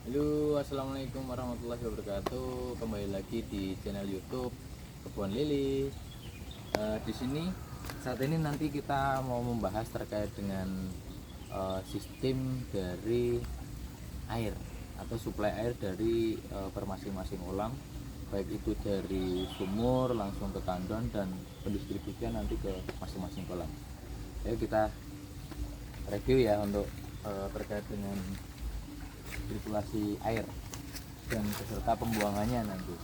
Halo, assalamualaikum warahmatullahi wabarakatuh. Kembali lagi di channel YouTube Kebun Lili. Di sini saat ini nanti kita mau membahas terkait dengan sistem dari air atau suplai air dari per masing-masing kolam, baik itu dari sumur langsung ke tandon dan pendistribusian nanti ke masing-masing kolam. Ayo kita review ya untuk terkait dengan sirkulasi air dan beserta pembuangannya nanti.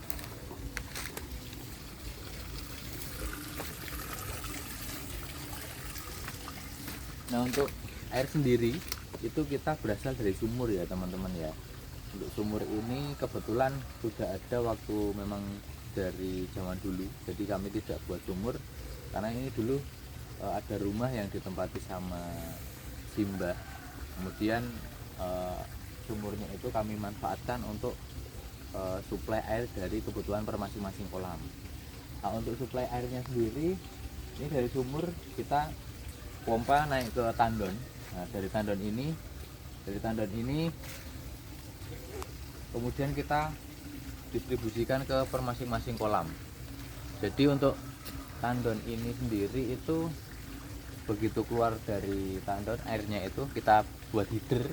Nah, untuk air sendiri itu kita berasal dari sumur ya teman-teman ya. Untuk sumur ini kebetulan sudah ada waktu memang dari zaman dulu, jadi kami tidak buat sumur karena ini dulu ada rumah yang ditempati sama Simbah. Kemudian sumurnya itu kami manfaatkan untuk suplai air dari kebutuhan per masing-masing kolam. Nah, untuk suplai airnya sendiri ini dari sumur kita pompa naik ke tandon. Nah, dari tandon ini kemudian kita distribusikan ke per masing-masing kolam. Jadi untuk tandon ini sendiri itu begitu keluar dari tandon, airnya itu kita buat header.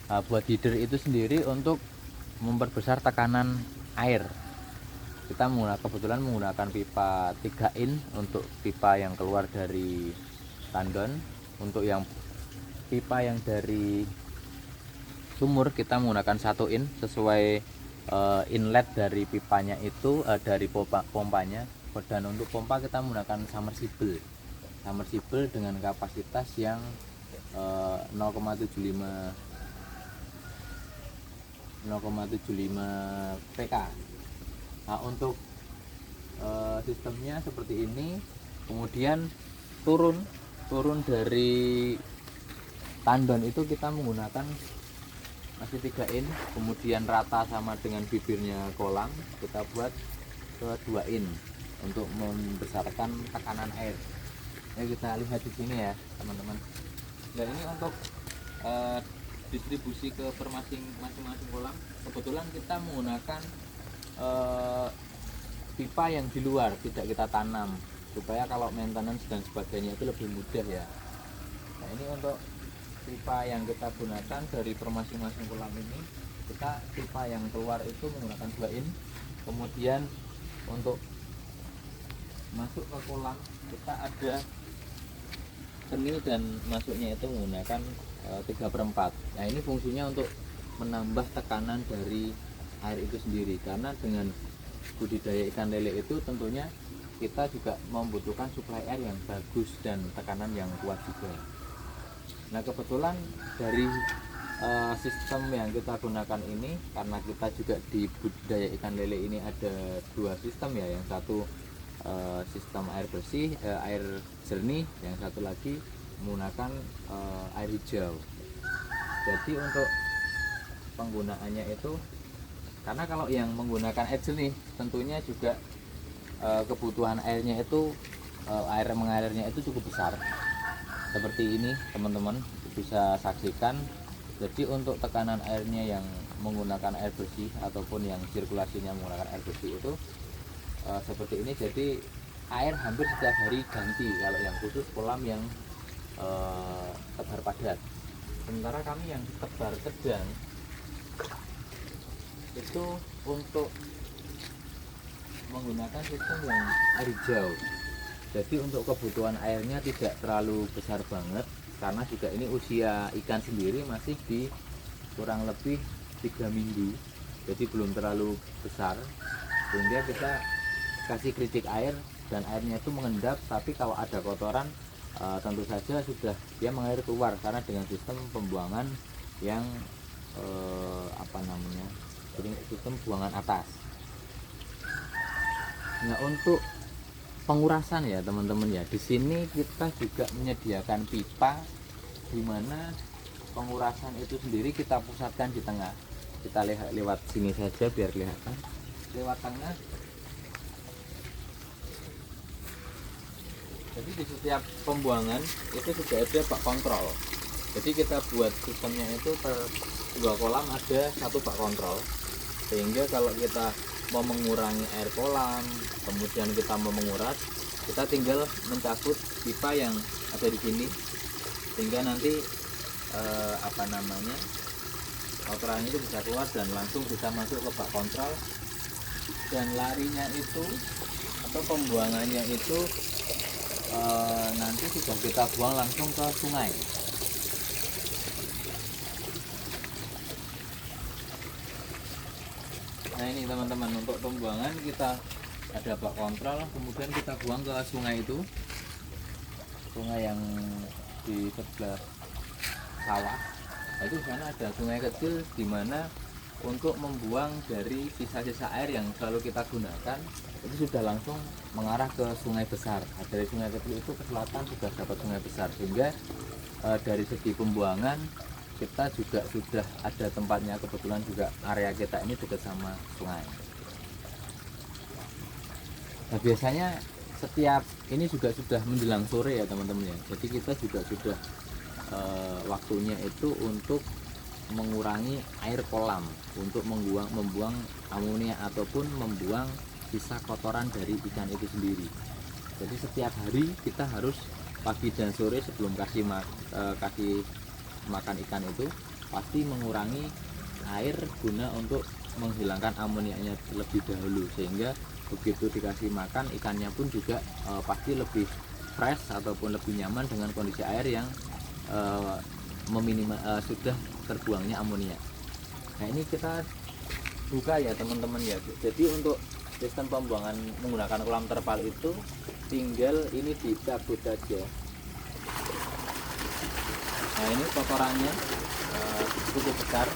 Nah, buat header itu sendiri untuk memperbesar tekanan air. Kita kebetulan menggunakan pipa 3 in untuk pipa yang keluar dari tandon. Untuk yang pipa yang dari sumur kita menggunakan 1 in sesuai inlet dari pipanya itu dari pompanya. Dan untuk pompa kita menggunakan submersible dengan kapasitas yang 0,75 PK. Nah, untuk sistemnya seperti ini. Kemudian turun dari tandon itu kita menggunakan masih 3 in, kemudian rata sama dengan bibirnya kolam kita buat ke 2 in untuk membesarkan tekanan air. Ini kita lihat di sini ya teman-teman. Nah, ini untuk distribusi ke per masing-masing kolam. Kebetulan kita menggunakan pipa yang di luar, tidak kita tanam supaya kalau maintenance dan sebagainya itu lebih mudah ya. Nah, ini untuk pipa yang kita gunakan dari per masing-masing kolam ini, kita pipa yang keluar itu menggunakan 2 in. Kemudian untuk masuk ke kolam kita ada kenil dan masuknya itu menggunakan 3/4. Nah, ini fungsinya untuk menambah tekanan dari air itu sendiri, karena dengan budidaya ikan lele itu tentunya kita juga membutuhkan suplai air yang bagus dan tekanan yang kuat juga. Nah, kebetulan dari sistem yang kita gunakan ini, karena kita juga di budidaya ikan lele ini ada 2 sistem ya, yang satu sistem air bersih, air jernih, yang satu lagi menggunakan air hijau. Jadi untuk penggunaannya itu, karena kalau yang menggunakan air jernih tentunya juga kebutuhan airnya itu air mengalirnya itu cukup besar. Seperti ini teman-teman bisa saksikan. Jadi untuk tekanan airnya yang menggunakan air bersih ataupun yang sirkulasinya menggunakan air bersih itu seperti ini. Jadi air hampir setiap hari ganti kalau yang khusus kolam yang tebar padat. Sementara kami yang tebar sedang itu untuk menggunakan sistem yang air hijau. Jadi untuk kebutuhan airnya tidak terlalu besar banget, karena juga ini usia ikan sendiri masih di kurang lebih 3 minggu, jadi belum terlalu besar, sehingga kita kasih keripik air dan airnya itu mengendap. Tapi kalau ada kotoran tentu saja sudah dia mengalir keluar, karena dengan sistem pembuangan yang sistem buangan atas. Nah, untuk pengurasan ya teman-teman ya, di sini kita juga menyediakan pipa di mana pengurasan itu sendiri kita pusatkan di tengah. Kita lihat lewat sini saja biar kelihatan. Lewat tengah. Jadi di setiap pembuangan itu sudah ada bak kontrol. Jadi kita buat sistemnya itu per dua kolam ada satu bak kontrol, sehingga kalau kita mau mengurangi air kolam, kemudian kita mau menguras, kita tinggal mencabut pipa yang ada di sini, sehingga nanti kotoran itu bisa keluar dan langsung bisa masuk ke bak kontrol. Dan larinya itu atau pembuangannya itu nanti sudah kita buang langsung ke sungai. Nah ini teman-teman, untuk pembuangan kita ada bak kontrol, kemudian kita buang ke sungai itu, sungai yang di sebelah sawah. Nah, itu di sana ada sungai kecil di mana untuk membuang dari sisa-sisa air yang selalu kita gunakan itu sudah langsung mengarah ke sungai besar. Nah, dari sungai kecil itu ke selatan sudah dapat sungai besar, sehingga dari segi pembuangan kita juga sudah ada tempatnya. Kebetulan juga area kita ini dekat sama sungai. Nah, biasanya setiap ini juga sudah menjelang sore ya teman-teman ya, jadi kita juga sudah waktunya itu untuk mengurangi air kolam, untuk membuang amonia ataupun membuang sisa kotoran dari ikan itu sendiri. Jadi setiap hari kita harus pagi dan sore sebelum kasih makan ikan itu pasti mengurangi air guna untuk menghilangkan amonianya lebih dahulu, sehingga begitu dikasih makan ikannya pun juga pasti lebih fresh ataupun lebih nyaman dengan kondisi air yang sudah terbuangnya amonia. Nah ini kita buka ya teman-teman ya. Jadi untuk sistem pembuangan menggunakan kolam terpal itu tinggal ini dicabut saja. Nah ini kotorannya cukup besar.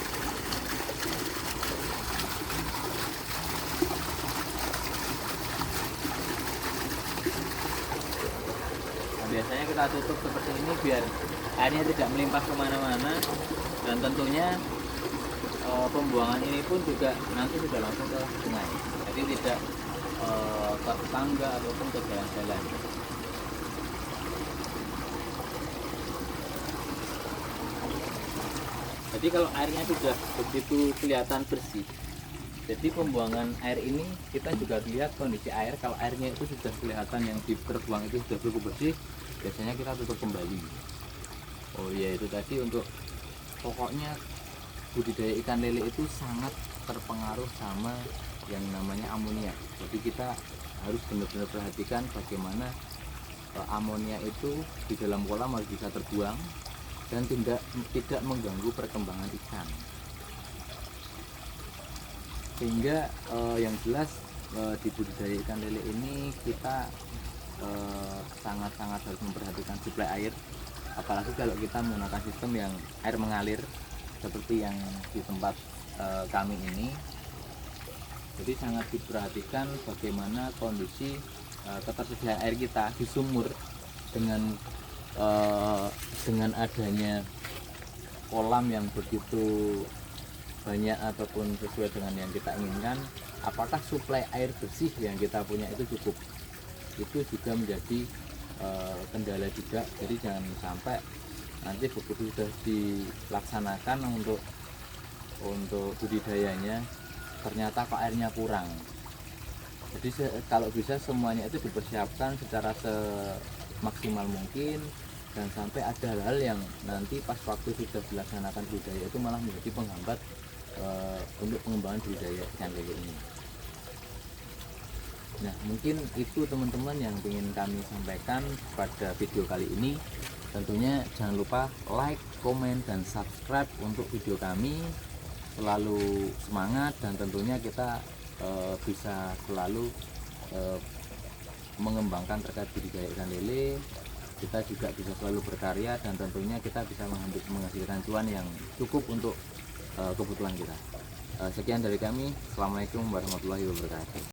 Nah, biasanya kita tutup seperti ini biar airnya tidak melimpah kemana-mana, dan tentunya pembuangan ini pun juga nanti sudah langsung ke sungai, jadi tidak ke tangga ataupun ke jalan-jalan. Jadi kalau airnya sudah begitu kelihatan bersih, jadi pembuangan air ini kita juga lihat kondisi air. Kalau airnya itu sudah kelihatan yang terbuang itu sudah cukup bersih, biasanya kita tutup kembali. Oh iya, itu tadi untuk pokoknya budidaya ikan lele itu sangat terpengaruh sama yang namanya amonia. Jadi kita harus benar-benar perhatikan bagaimana amonia itu di dalam kolam harus bisa terbuang dan tidak mengganggu perkembangan ikan. Sehingga yang jelas di budidaya ikan lele ini kita sangat-sangat harus memperhatikan suplai air, apalagi kalau kita menggunakan sistem yang air mengalir seperti yang di tempat kami ini. Jadi sangat diperhatikan bagaimana kondisi ketersediaan air kita di sumur dengan adanya kolam yang begitu banyak ataupun sesuai dengan yang kita inginkan. Apakah suplai air bersih yang kita punya itu cukup? Itu juga menjadi kendala juga. Jadi jangan sampai nanti begitu sudah dilaksanakan untuk budidayanya ternyata kok airnya kurang. Jadi kalau bisa semuanya itu dipersiapkan secara semaksimal mungkin, dan sampai ada hal-hal yang nanti pas waktu sudah dilaksanakan budidaya itu malah menjadi penghambat untuk pengembangan budidaya ikan lele ini. Nah mungkin itu teman-teman yang ingin kami sampaikan pada video kali ini. Tentunya jangan lupa like, komen, dan subscribe untuk video kami. Selalu semangat, dan tentunya kita bisa selalu mengembangkan terkait budidaya ikan lele. Kita juga bisa selalu berkarya, dan tentunya kita bisa menghasilkan cuan yang cukup untuk kebutuhan kita. Sekian dari kami. Assalamualaikum warahmatullahi wabarakatuh.